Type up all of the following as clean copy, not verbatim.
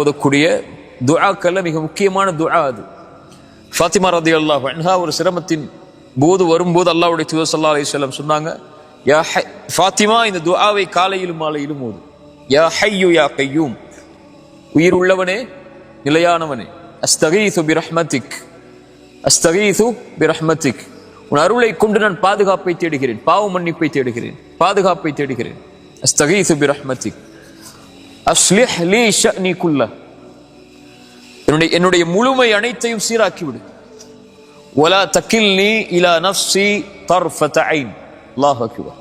ஓதக்கூடிய துஆக்கள்ல மிக முக்கியமான துஆ அது. ஃபாத்திமா ரலியல்லாஹு அன்ஹா ஒரு சிரமத்தின் போது வரும்போது அல்லாஹ்வுடைய தூதர் ஸல்லல்லாஹு அலைஹி வஸல்லம் சொன்னாங்க, யா ஃபாத்திமா, இந்த துஆவை காலையிலும் மாலையிலும் ஓது. யா ஹய்யு யா கய்யூம், உயிர் உள்ளவனே நிலையானவனே, அஸ்தகீது பிரஹ்மதிக், அஸ்தகீது பிரஹ்மதிக், உன் அருளை கொண்டு நான் பாதுகாப்பை தேடுகிறேன், பாவ மன்னிப்பை தேடுகிறேன், பாதுகாப்பை தேடுகிறேன். அஸ்தகீது பிரஹ்மதிக் அஸ்லிஹ் லீ ஷஅனி குல்ல, என்னுடைய முழுமை அனைத்தையும் சீராக்கி விடு. வலா தக்கில்னி இலா நஃப்ஸி தர்ஃபத ஐன். அல்லாஹு அக்பர்.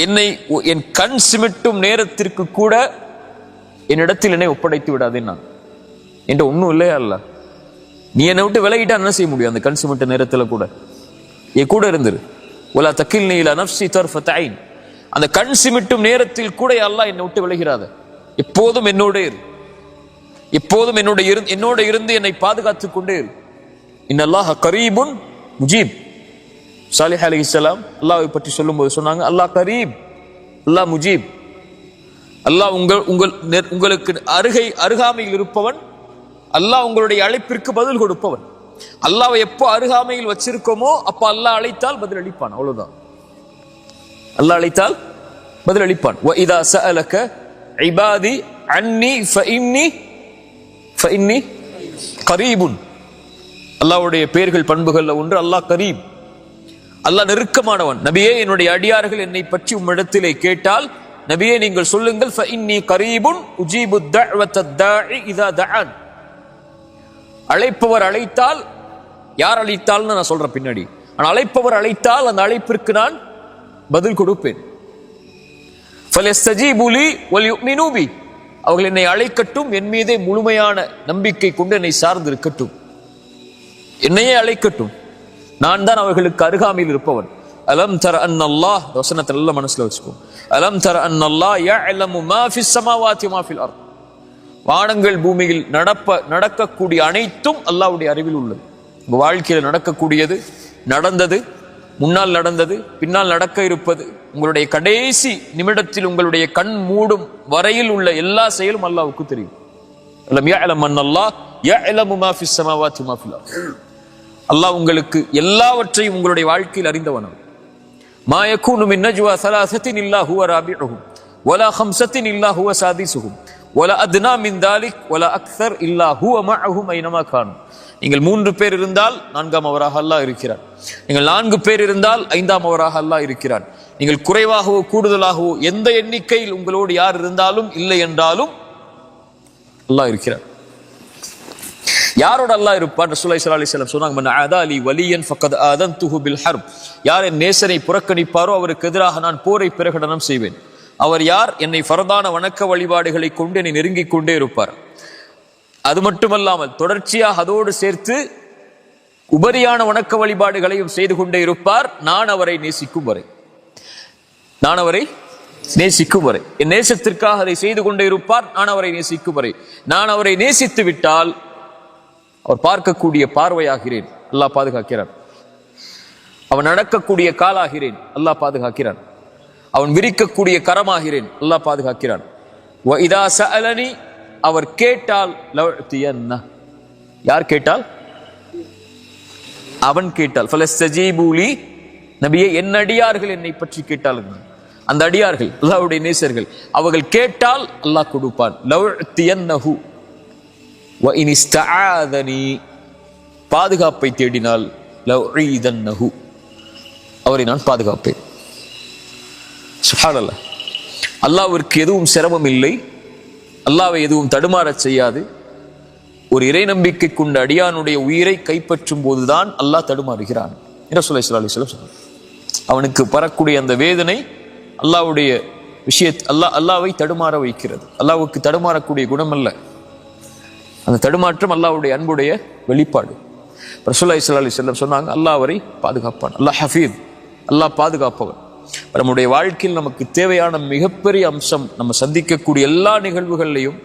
என்னை என் கண் சிமிட்டும் நேரத்திற்கு கூட என்னிடத்தில் என்னை ஒப்படைத்து விடாதே. நான் என்கிட்ட ஒன்றும் இல்லையா அல்ல, நீ என்னை விட்டு விலகிட்டா என்ன செய்ய முடியும்? அந்த கண் சிமிட்ட நேரத்தில் கூட என் கூட இருந்துரு. வலா தக்கில்னி இலா நஃப்ஸி தர்ஃபத ஐன். அந்த கண் சிமிட்டும் நேரத்தில் கூட அல்லாஹ் என்னை விட்டு விலகிறாத, எப்போதும் என்னோட இரு, எப்போதும் என்னோட இருந்து என்னை பாதுகாத்துக் கொண்டே இரு. இன்னல்லாஹ கரீபுன் முஜீப். சாலிஹ் அலைஹிஸ்ஸலாம் அல்லாஹ்வை பற்றி சொல்லும்போது சொன்னாங்க, அல்லாஹ் கரீப், அல்லாஹ் முஜீப். அல்லாஹ் உங்களுக்கு அருகாமையில் இருப்பவன், அல்லாஹ் உங்களுடைய அழைப்பிற்கு பதில் கொடுப்பவன். அல்லாஹ்வை எப்போ அருகாமையில் வச்சிருக்கோமோ அப்ப அல்லாஹ் அழைத்தால் பதில் அளிப்பான். அவ்வளவுதான். அல்லாஹ் அழைத்தால் பதில் அளிப்பான். வ இதா சஅலக இபாதி அன்னி ஃபஇன்னி கரீபுன். அல்லாஹ்வுடைய பெயர்கள் பண்புகள்ல ஒன்று அல்லாஹ் கரீப், அல்லாஹ் நெருக்கமானவன். நபியே, என்னுடைய அடியார்கள் என்னை பற்றி உம்மிடத்திலே கேட்டால் நபியே நீங்கள் சொல்லுங்கள், ஃபஇன்னி கரீபுன் உஜீபு தஅவத்தத் தாஇ இதா தஆன். அழைப்பவர் அழைத்தால், யார் அழைத்தால்னு நான் சொல்றேன் பின்னாடி, ஆனால் அழைப்பவர் அழைத்தால் அந்த அழைப்பிற்கு நான் பதில் கொடுப்பேன். ஃபலஸ்தஜீபு லி வல்யுமினு பி. அவர்கள் என்னை அழைக்கட்டும், என் மீதே முழுமையான நம்பிக்கை கொண்டு என்னை சார்ந்து இருக்கட்டும், என்னையே அழைக்கட்டும், நான் தான் அவர்களுக்கு அருகாமையில் இருப்பவன். அலம் தர அன்னல்லாஹ், வசனத்தை நல்ல மனசுல வச்சுக்கோ. அலம் தர அன்னல்லாஹ் யஅலமு மா ஃபிஸ் ஸமாவாதி வமா ஃபில் அர்த். வானங்கள் பூமியில் நடக்கக்கூடிய அனைத்தும் அல்லாஹ்வுடைய அறிவில் உள்ளது. உங்க வாழ்க்கையில் நடக்கக்கூடியது, நடந்தது, முன்னால் நடந்தது, பின்னால் நடக்க இருப்பது, உங்களுடைய கடைசி நிமிடத்தில் உங்களுடைய கண் மூடும் வரையில் உள்ள எல்லா செயலும் அல்லாஹ்வுக்கு தெரியும். அலம் யஅலம் அன்னல்லாஹ் யஅலமு மா ஃபிஸ் ஸமாவாதி வமா ஃபில் அர்த். அல்லாஹ் உங்களுக்கு எல்லாவற்றையும் உங்களுடைய வாழ்க்கையில் அறிந்தவன். மா யகூனு மின் நஜ்வா ஸலாஸத்தின் இல்லா ஹுவ ராபிஉஹும் வலா ஹம்ஸத்தின் இல்லா ஹுவ சாதிஸுஹும் வலா அத்னா மின் தாலிக் வலா அக்ஸர் இல்லா ஹுவ மஅஹும் ஐனமா கானு. நீங்கள் 3 பேர் இருந்தால் 4ஆம் அவராக அல்லாஹ் இருக்கிறார். நீங்கள் 4 பேர் இருந்தால் 5ஆம் அவராக அல்லாஹ் இருக்கிறார். நீங்கள் குறைவாகவோ கூடுதலாகவோ எந்த எண்ணிக்கையில் உங்களோடு யார் இருந்தாலும் இல்லை என்றாலும் அல்லாஹ் இருக்கிறார். யாரோட அல்லாஹ் இருப்பார்? ரசூலுல்லாஹி ஸல்லல்லாஹு அலைஹி வஸல்லம் சொன்னாங்க, மன் ஆதாலி வலியன் ஃபக்கத் ஆதன்துஹு பில் ஹர்ப். யார் என் நேசரை புறக்கணிப்பாரோ அவருக்கு எதிராக நான் போரை பிரகடனம் செய்வேன். அவர் யார்? என்னை ஃபர்தான வணக்க வழிபாடுகளை கொண்டு என்னை நெருங்கிக் கொண்டே இருப்பார். அது மட்டுமல்லாமல் தொடர்ச்சியாக அதோடு சேர்த்து உபரியான வணக்க வழிபாடுகளையும் செய்து கொண்டே இருப்பார், நான் அவரை நேசிக்கும் வரை. நான் அவரை நேசிக்கும் வரை, என் நேசத்திற்காக அதை செய்து கொண்டே இருப்பார், நான் அவரை நேசிக்கும் வரை. நான் அவரை நேசித்து விட்டால் அவர் பார்க்கக்கூடிய பார்வையாகிறேன், அல்லாஹ் பாதுகாக்கிறான். அவன் நடக்கக்கூடிய காலாகிறேன், அல்லாஹ் பாதுகாக்கிறான். அவன் விரிக்கக்கூடிய கரமாகிறேன், அல்லாஹ் பாதுகாக்கிறான். வ இதா சஅலனி, அவர் கேட்டால் லவ்தியன்ன. யார் கேட்டால்? அவன் கேட்டால். ஃபலஸ்தஜீபு லி. நபியே, என் அடியார்கள் என்னை பற்றி கேட்டார்கள். அந்த அடியார்கள் அல்லாஹ்வுடைய நேசர்கள், அவர்கள் கேட்டால் அல்லாஹ் கொடுப்பான். லவ்தியன்னஹு வ இன் இஸ்தஆதனி. பாதுகாப்பை தேடினால் லவ்ஈதன்னஹு, அவரை நான் பாதுகாப்பேன். சுப்ஹானல்லாஹ். அல்லாஹ்விற்கு எதுவும் சிரமம் இல்லை, அல்லாஹ்வை எதுவும் தடுமாறச் செய்யாது. ஒரு இறை நம்பிக்கை கொண்ட அடியானுடைய உயிரை கைப்பற்றும் போதுதான் அல்லாஹ் தடுமாறுகிறான். ரசூலுல்லாஹி ஸல்லல்லாஹு அலைஹி வஸல்லம் சொன்னார். அவனுக்கு பரக்கூடிய அந்த வேதனை அல்லாஹ்வுடைய அல்லாஹ்வை தடுமாற வைக்கிறது. அல்லாஹ்வுக்கு தடுமாறக்கூடிய குணம் அல்ல, அந்த தடுமாற்றம் அல்லாஹ்வுடைய அன்புடைய வெளிப்பாடு. ரசூலுல்லாஹி ஸல்லல்லாஹு அலைஹி வஸல்லம் சொன்னாங்க, அல்லாஹ் அவரை பாதுகாப்பான். அல்லாஹ் ஹஃபீஸ், அல்லாஹ் பாதுகாப்பவன். நம்முடைய வாழ்க்கையில் நமக்கு தேவையான மிகப்பெரிய அம்சம், நம்ம சந்திக்கக்கூடிய எல்லா நிகழ்வுகள்லையும்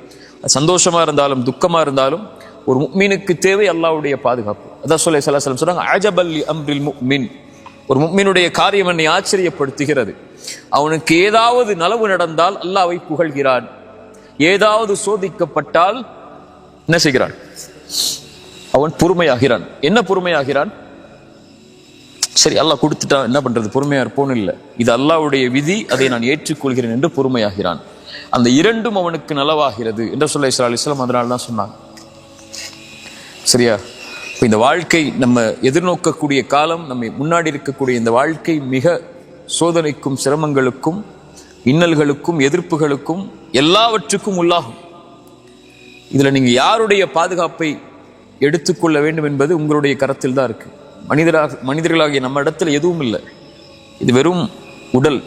சந்தோஷமா இருந்தாலும் துக்கமா இருந்தாலும் ஒரு முஃமினுக்கு தேவை அல்லாஹ்வுடைய பாதுகாப்பு. அதான் ஸல்லல்லாஹு அலைஹி வஸல்லம் சொன்னாங்க, அஜபல் லி அம்ரில் முஃமின். ஒரு முஃமினுடைய காரியம் என்னை ஆச்சரியப்படுத்துகிறது. அவனுக்கு ஏதாவது நலவு நடந்தால் அல்லாஹ்வை புகழ்கிறான், ஏதாவது சோதிக்கப்பட்டால் என்ன செய்கிறான்? அவன் பொறுமையாகிறான். என்ன பொறுமையாகிறான்? சரி, அல்லாஹ் கொடுத்துட்டான், என்ன பண்றது, பொறுமையா இருப்போன்னு இல்லை, இது அல்லாஹ்வுடைய விதி, அதை நான் ஏற்றுக்கொள்கிறேன் என்று பொறுமையாகிறான். அந்த இரண்டும் அவனுக்கு நலவாகிறது என்று சொல்ல ஸல்லல்லாஹு அலைஹி வஸல்லம் அதனால தான் சொன்னாங்க. சரியா? இந்த வாழ்க்கை நம்ம எதிர்நோக்கக்கூடிய காலம், நம்ம முன்னாடி இருக்கக்கூடிய இந்த வாழ்க்கை மிக சோதனைக்கும் சிரமங்களுக்கும் இன்னல்களுக்கும் எதிர்ப்புகளுக்கும் எல்லாவற்றுக்கும் உள்ளாகும். இதுல நீங்க யாருடைய பாதுகாப்பை எடுத்துக்கொள்ள வேண்டும் என்பது உங்களுடைய கரத்தில் தான் இருக்கு. மனிதர்களாகிய நம்ம இடத்துல எதுவும் இல்லை. இது வெறும் உடல்.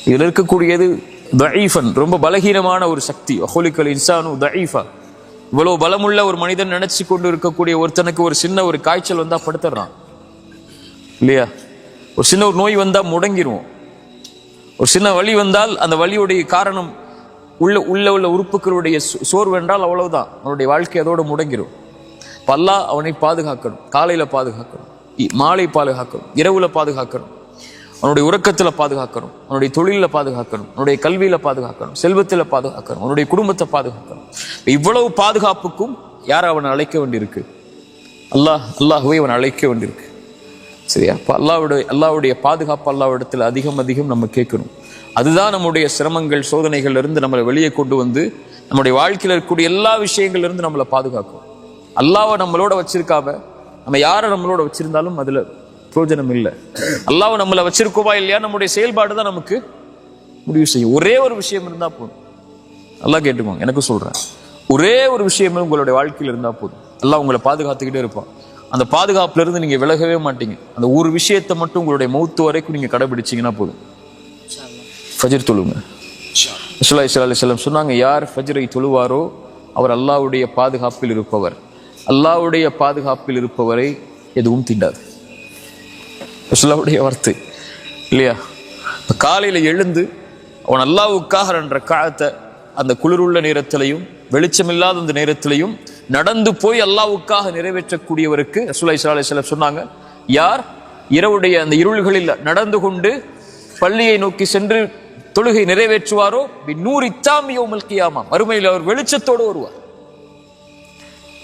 இதில் இருக்கக்கூடியது தஈஃபன், ரொம்ப பலகீனமான ஒரு சக்தி. அஹ்லிகல் இன்சானு தஈஃபா. இவ்வளவு பலமுள்ள ஒரு மனிதன் நினைச்சு கொண்டு இருக்கக்கூடிய ஒருத்தனுக்கு ஒரு சின்ன ஒரு காய்ச்சல் வந்தா படுத்துறான் இல்லையா? ஒரு சின்ன ஒரு நோய் வந்தா முடங்கிடுவோம். ஒரு சின்ன வலி வந்தால் அந்த வலியுடைய காரணம் உள்ள உறுப்புகளுடைய சோர்வு என்றால் அவ்வளவுதான், அவனுடைய வாழ்க்கை அதோடு முடங்கிடும். அல்லாஹ் அவனை பாதுகாக்கணும். காலையில பாதுகாக்கணும், மாலை பாதுகாக்கணும், இரவுல பாதுகாக்கணும், அவனுடைய உறக்கத்துல பாதுகாக்கணும், அவனுடைய தொழில பாதுகாக்கணும், அவனுடைய கல்வியில பாதுகாக்கணும், செல்வத்துல பாதுகாக்கணும், அவனுடைய குடும்பத்தை பாதுகாக்கணும். இவ்வளவு பாதுகாப்புக்கும் யார் அவனை அழைக்க வேண்டியிருக்கு? அல்லாஹ்வை அவன் அழைக்க வேண்டியிருக்கு. சரியா? அல்லாஹ்வுடைய பாதுகாப்பு அல்லாஹ்விடத்தில் அதிகம் நம்ம கேட்கணும். அதுதான் நம்முடைய சிரமங்கள் சோதனைகள் இருந்து நம்மளை வெளியே கொண்டு வந்து நம்முடைய வாழ்க்கையில் இருக்கக்கூடிய எல்லா விஷயங்கள்ல இருந்து நம்மளை பாதுகாக்கும். அல்லாஹ்வை நம்மளோட வச்சிருக்காம நம்ம யாரை நம்மளோட வச்சிருந்தாலும் அதுல பிரயோஜனம் இல்லை. அல்லாஹ்வை நம்மளை வச்சிருக்கோமா இல்லையா நம்முடைய செயல்பாடு தான் நமக்கு முடிவு செய்யும். ஒரே ஒரு விஷயம் இருந்தா போதும். அல்லாஹ் கேட்டுக்கோங்க, எனக்கு சொல்றேன், ஒரே ஒரு விஷயம் உங்களுடைய வாழ்க்கையில் இருந்தா போதும். அல்லாஹ் உங்களை பாதுகாத்துக்கிட்டே இருப்பான். அந்த பாதுகாப்புல இருந்து நீங்க விலகவே மாட்டீங்க. அந்த ஒரு விஷயத்தை மட்டும் உங்களுடைய மௌத்து வரைக்கும் நீங்க கடைபிடிச்சீங்கன்னா போதும். ஃபஜ்ர் தொழுங்க. ரசூலுல்லாஹி ஸல்லல்லாஹு அலைஹி வஸல்லம் சொன்னாங்க, யார் ஃபஜ்ரை தொழுவாரோ அவர் அல்லாஹ்வுடைய பாதுகாப்பில் இருப்பவர். அல்லாஹ்வுடைய பாதுகாப்பில் இருப்பவரை எதுவும் தீண்டாது. ரசூலுல்லாஹ்வுடைய வார்த்தை இல்லையா? காலையில எழுந்து அவன் அல்லாஹ்வுக்காக என்ற காலத்தை அந்த குளிருள்ள நேரத்திலையும் வெளிச்சமில்லாத அந்த நேரத்திலையும் நடந்து போய் அல்லாஹ்வுக்காக நிறைவேற்றக்கூடியவருக்கு ரசூலுல்லாஹி ஸல்லல்லாஹு அலைஹி வஸல்லம் சொன்னாங்க, யார் இரவுடைய அந்த இருள்களில் நடந்து கொண்டு பள்ளியை நோக்கி சென்று தொழுகை நிறைவேற்றுவாரோ பின்னூர் இத்தாமி யௌமல் கியாமா, மறுமையில் அவர் வெளிச்சத்தோடு வருவார்.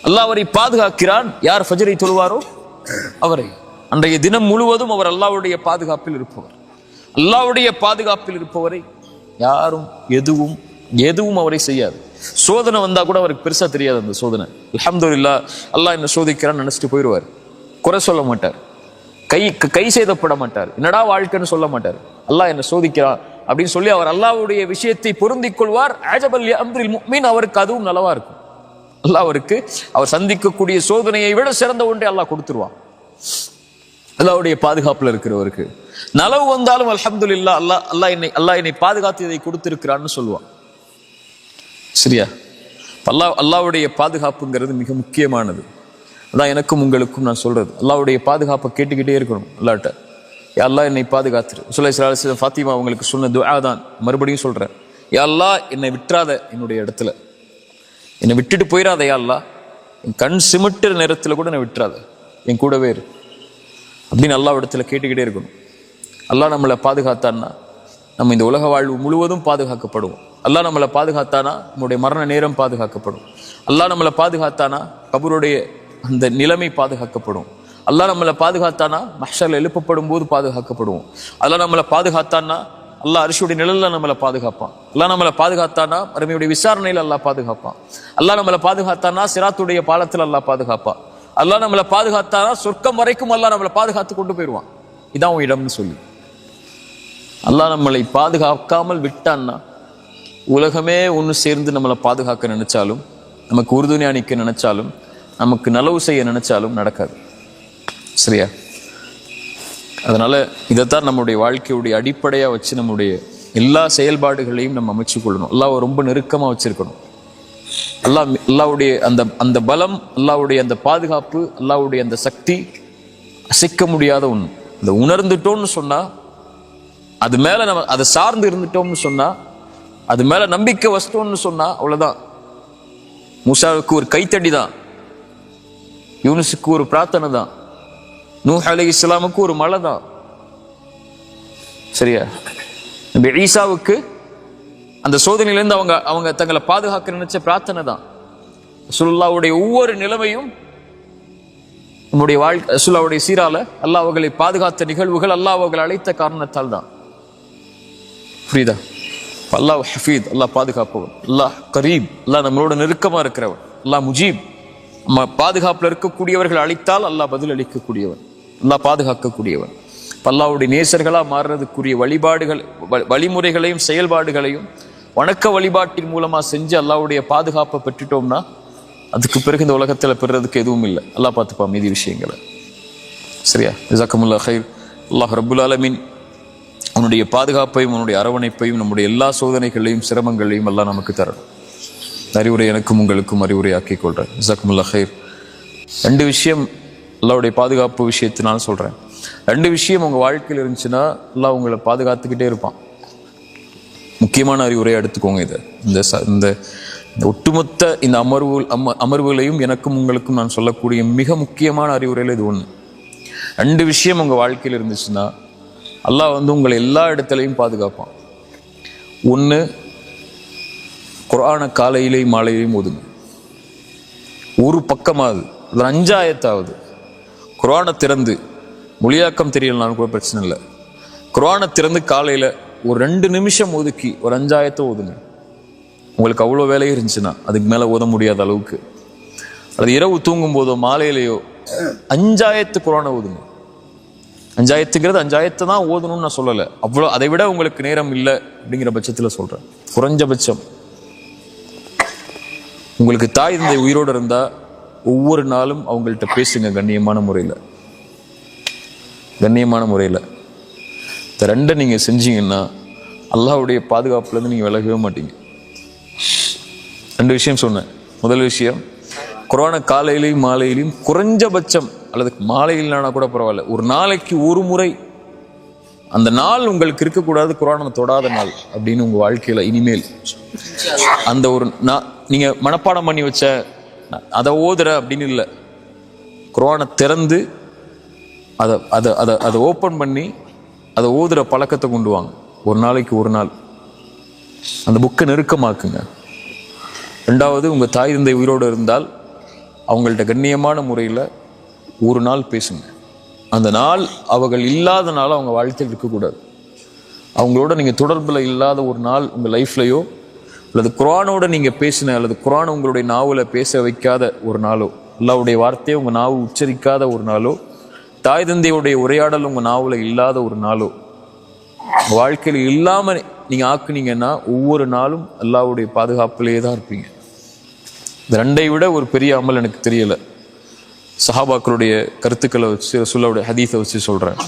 அல்லாஹ் அவரை பாதுகாக்கிறான். யார் ஃபஜ்ரை தொழுவாரோ அவரை அன்றைய தினம் முழுவதும் அவர் அல்லாஹ்வுடைய பாதுகாப்பில் இருப்பவர். அல்லாஹ்வுடைய பாதுகாப்பில் இருப்பவரை யாரும் எதுவும் அவரை செய்யாது. சோதனை வந்தா கூட அவருக்கு பெருசா தெரியாது. அந்த சோதனை அல்ஹம்துலில்லாஹ் அல்லாஹ் என்ன சோதிக்கிறான்னு நினைச்சிட்டு போயிடுவார். குறை சொல்ல மாட்டார், கை செய்தப்பட மாட்டார், என்னடா வாழ்க்கைன்னு சொல்ல மாட்டார். அல்லாஹ் என்ன சோதிக்கிறான் அப்படின்னு சொல்லி அவர் அல்லாஹ்வுடைய விஷயத்தை பொருந்திக் கொள்வார். அஜபல் அம்ரில் முஃமின், அவருக்கு அதுவும் நலவா இருக்கும். அல்லாஹ் அவருக்கு அவர் சந்திக்கக்கூடிய சோதனையை விட சிறந்த ஒன்றை அல்லாஹ் கொடுத்துருவான். அல்லாஹ்வுடைய பாதுகாப்புல இருக்கிறவருக்கு நலவு வந்தாலும் அல்ஹம்துலில்லாஹ் அல்லாஹ் என்னை பாதுகாத்து இதை கொடுத்திருக்கிறான்னு சொல்லுவான். சரியா? அல்லாஹ்வுடைய பாதுகாப்புங்கிறது மிக முக்கியமானது. அதான் எனக்கும் உங்களுக்கும் நான் சொல்றது. அல்லாஹ்வுடைய பாதுகாப்பை கேட்டுக்கிட்டே இருக்கணும். அல்லாஹ்ட்ட யா அல்லாஹ் என்னை பாதுகாத்துரு. ரசூலுல்லாஹி ஸல்லல்லாஹு அலைஹி வஸல்லம் ஃபாத்திமா அவங்களுக்கு சொன்ன துஆ தான். மறுபடியும் சொல்றேன், யா அல்லாஹ் என்னை விட்டுறாத, என்னுடைய இடத்துல என்னை விட்டுட்டு போயிடாத. யா அல்லாஹ் என் கண் சிமிட்டுற நேரத்துல கூட என்னை விட்டுறாத, என் கூடவே இரு அப்படின்னு அல்லாஹ் இடத்துல கேட்டுக்கிட்டே இருக்கணும். அல்லாஹ் நம்மளை பாதுகாத்தான்னா நம்ம இந்த உலக வாழ்வு முழுவதும் பாதுகாக்கப்படுவோம். அல்லாஹ் நம்மளை பாதுகாத்தானா நம்முடைய மரண நேரம் பாதுகாக்கப்படும். அல்லாஹ் நம்மளை பாதுகாத்தானா கபருடைய அந்த நிலைமை பாதுகாக்கப்படும். அல்லாஹ் நம்மளை பாதுகாத்தானா மஹ்ஷர்ல எழுப்பப்படும் போது பாதுகாக்கப்படுவோம். அல்லாஹ் நம்மளை பாதுகாத்தானா அல்லாஹ் அரிசியுடைய நிழல்ல நம்மளை பாதுகாப்பான். அல்லாஹ் நம்மளை பாதுகாத்தானா மறுமையுடைய விசாரணையில் அல்லாஹ் பாதுகாப்பான். அல்லாஹ் நம்மளை பாதுகாத்தானா சிராத்துடைய பாலத்தில் அல்லாஹ் பாதுகாப்பான். அல்லாஹ் நம்மளை பாதுகாத்தானா சொர்க்கம் வரைக்கும் அல்லாஹ் நம்மளை பாதுகாத்து கொண்டு போயிடுவான். இதான் உன் இடம்னு சொல்லி அல்லாஹ் நம்மளை பாதுகாக்காமல் விட்டான்னா உலகமே ஒன்று சேர்ந்து நம்மளை பாதுகாக்க நினைச்சாலும், நமக்கு உறுதுணையா நிற்க நினைச்சாலும், நமக்கு நலவு செய்ய நினைச்சாலும் நடக்காது. சரியா? அதனால இதைத்தான் நம்முடைய வாழ்க்கையுடைய அடிப்படையா வச்சு நம்முடைய எல்லா செயல்பாடுகளையும் நம்ம அமைச்சு கொள்ளணும். அல்லாஹ் ரொம்ப நெருக்கமா வச்சிருக்கணும். அல்லாஹ்வுடைய அந்த பலம், அல்லாஹ்வுடைய அந்த பாதுகாப்பு, அல்லாஹ்வுடைய அந்த சக்தி அசைக்க முடியாத ஒண்ணு. இந்த உணர்ந்துட்டோம்னு சொன்னா, அது மேல நம்ம அதை சார்ந்து இருந்துட்டோம்னு சொன்னா, அது மேல நம்பிக்கை வச்சிட்டோம்னு சொன்னா அவ்வளவுதான். மூசாவுக்கு ஒரு கைத்தடி தான், யூனுஸுக்கு ஒரு பிரார்த்தனை தான், நூஹ் அலைஹிஸ்ஸலாமுக்கு ஒரு மலை தான். சரியா? நபி ஈசாவுக்கு அந்த சோதனையிலிருந்து அவங்க தங்களை பாதுகாக்க நினைச்ச பிரார்த்தனை தான். ரசூலுல்லாஹ்வுடைய ஒவ்வொரு நிலைமையும் நம்முடைய வாழ்க்கை ரசூலுல்லாஹ்வுடைய சீரால அல்லாஹ் அவர்களை பாதுகாத்த நிகழ்வுகள் அல்லாஹ் அவர்களை அழைத்த காரணத்தால் தான். புரியுதா? அல்லாஹ் ஹஃபீத், அல்லாஹ் பாதுகாப்பவன். அல்லாஹ் கரீப், அல்லாஹ் நம்மளோட நெருக்கமா இருக்கிறவன். அல்லாஹ் முஜீப், நம்ம பாதுகாப்புல இருக்கக்கூடியவர்கள் அழைத்தால் அல்லாஹ் பதில் அளிக்கக்கூடியவன், அல்லாஹ் பாதுகாக்கக்கூடியவன். அல்லாஹ்வுடைய நேசர்களா மாறுறதுக்குரிய வழிமுறைகளையும் செயல்பாடுகளையும் வணக்க வழிபாட்டின் மூலமா செஞ்சு அல்லாஹ்வுடைய பாதுகாப்பை பெற்றுட்டோம்னா அதுக்கு பிறகு இந்த உலகத்துல பெறுறதுக்கு எதுவும் இல்லை. அல்லாஹ் பார்த்துப்பா மீதி விஷயங்களை. சரியா? ஜஸாக்கமுல்லாஹ் கைர். அல்லாஹ் ரப்புல் ஆலமீன் உன்னுடைய பாதுகாப்பையும் உன்னுடைய அரவணைப்பையும் நம்முடைய எல்லா சோதனைகளையும் சிரமங்களையும் எல்லாம் நமக்கு தரணும். அறிவுரை எனக்கும் உங்களுக்கும் அறிவுரை ஆக்கிக் கொள்றேன். ஜஸாக்கமுல்லாஹ் கைர். 2 விஷயம் அல்லாஹ்வுடைய பாதுகாப்பு விஷயத்தினால சொல்றேன். 2 விஷயம் உங்க வாழ்க்கையில் இருந்துச்சுன்னா அல்லாஹ் உங்களை பாதுகாத்துக்கிட்டே இருப்பான். முக்கியமான அறிவுரையை எடுத்துக்கோங்க. இது இந்த ஒட்டுமொத்த இந்த அமர்வுகளையும் எனக்கும் உங்களுக்கும் நான் சொல்லக்கூடிய மிக முக்கியமான அறிவுரையில் இது ஒன்று. 2 விஷயம் உங்க வாழ்க்கையில் இருந்துச்சுன்னா அல்லாஹ் உங்களை எல்லா இடத்துலையும் பாதுகாப்பான். 1, குர்ஆனை காலையிலையும் மாலையிலையும் ஓதுங்க. ஒரு பக்கமாவது, 5 ஆயத்தாவது குர்ஆனை திறந்து, மொழியாக்கம் தெரியலனாலும் கூட பிரச்சனை இல்லை, குர்ஆனை திறந்து காலையில ஒரு 2 நிமிஷம் ஒதுக்கி ஒரு 5 ஆயத்தை ஓதுங்க. உங்களுக்கு அவ்வளோ வேலையே இருந்துச்சுன்னா அதுக்கு மேலே ஓத முடியாத அளவுக்கு, அது இரவு தூங்கும் போதோ மாலையிலையோ 5 ஆயத்து குர்ஆனை ஓதுங்க. 5 ஆயத்துங்கிறது 5 ஆயத்தை தான் ஓதணும்னு நான் சொல்லலை. அவ்வளோ அதை விட உங்களுக்கு நேரம் இல்லை அப்படிங்கிற பட்சத்தில் சொல்கிறேன். குறைஞ்சபட்சம் உங்களுக்கு தாய் தந்தை உயிரோடு இருந்தால் ஒவ்வொரு நாளும் அவங்கள்ட்ட பேசுங்க கண்ணியமான முறையில். இந்த 2 நீங்கள் செஞ்சீங்கன்னா அல்லாஹ்வுடைய பாதுகாப்புலேருந்து நீங்கள் விலகவே மாட்டீங்க. 2 விஷயம் சொன்னேன். முதல் விஷயம், குர்ஆனை காலையிலையும் மாலையிலையும் குறைஞ்சபட்சம், அல்லது மாலையில்னா கூட பரவாயில்ல, ஒரு நாளைக்கு ஒரு முறை, அந்த நாள் உங்களுக்கு இருக்கக்கூடாது குர்ஆனை தொடாத நாள் அப்படின்னு உங்கள் வாழ்க்கையில் இனிமேல் அந்த ஒரு நீங்கள் மனப்பாடம் பண்ணி வச்ச அதை ஓதுற அப்படின்னு இல்லை, குர்ஆனை திறந்து அதை ஓப்பன் பண்ணி அதை ஓதுற பழக்கத்தை கொண்டு வாங்க. ஒரு நாளைக்கு ஒரு நாள் அந்த புக்கை நெருக்கமாக்குங்க. 2வது, உங்கள் தாய் தந்தை உயிரோடு இருந்தால் அவங்கள்ட்ட கண்ணியமான முறையில் ஒரு நாள் பேசுங்க. அந்த நாள் அவர்கள் இல்லாத நாள் அவங்க வாழ்க்கையில் இருக்கக்கூடாது. அவங்களோட நீங்கள் தொடர்பில் இல்லாத ஒரு நாள் உங்கள் லைஃப்லையோ, அல்லது குர்ஆனோட நீங்கள் பேசின, அல்லது குர்ஆன் உங்களுடைய நாவில் பேச வைக்காத ஒரு நாளோ, அல்லாஹ்வுடைய வார்த்தையை உங்கள் நாவு உச்சரிக்காத ஒரு நாளோ, தாய் தந்தையுடைய உரையாடல் உங்கள் நாவில் இல்லாத ஒரு நாளோ உங்கள் வாழ்க்கையில் இல்லாமல் நீங்கள் ஆக்குனீங்கன்னா ஒவ்வொரு நாளும் அல்லாஹ்வுடைய பாதுகாப்பிலேயே தான் இருப்பீங்க. இந்த 2ஐ விட ஒரு பெரிய அமல் எனக்கு தெரியலை. சஹாபாக்களுடைய கருத்துக்களை வச்சு, ரசூலுல்லாஹ்வுடைய ஹதீஸை வச்சு சொல்கிறேன்.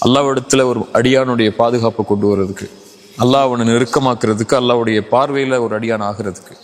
அல்லாஹ்விடத்துல ஒரு அடியானுடைய பாதுகாப்பை கொண்டு வர்றதுக்கு, அல்லாஹ் அவனை நெருக்கமாக்குறதுக்கு, அல்லாஹ்வுடைய பார்வையில் ஒரு அடியான் ஆகிறதுக்கு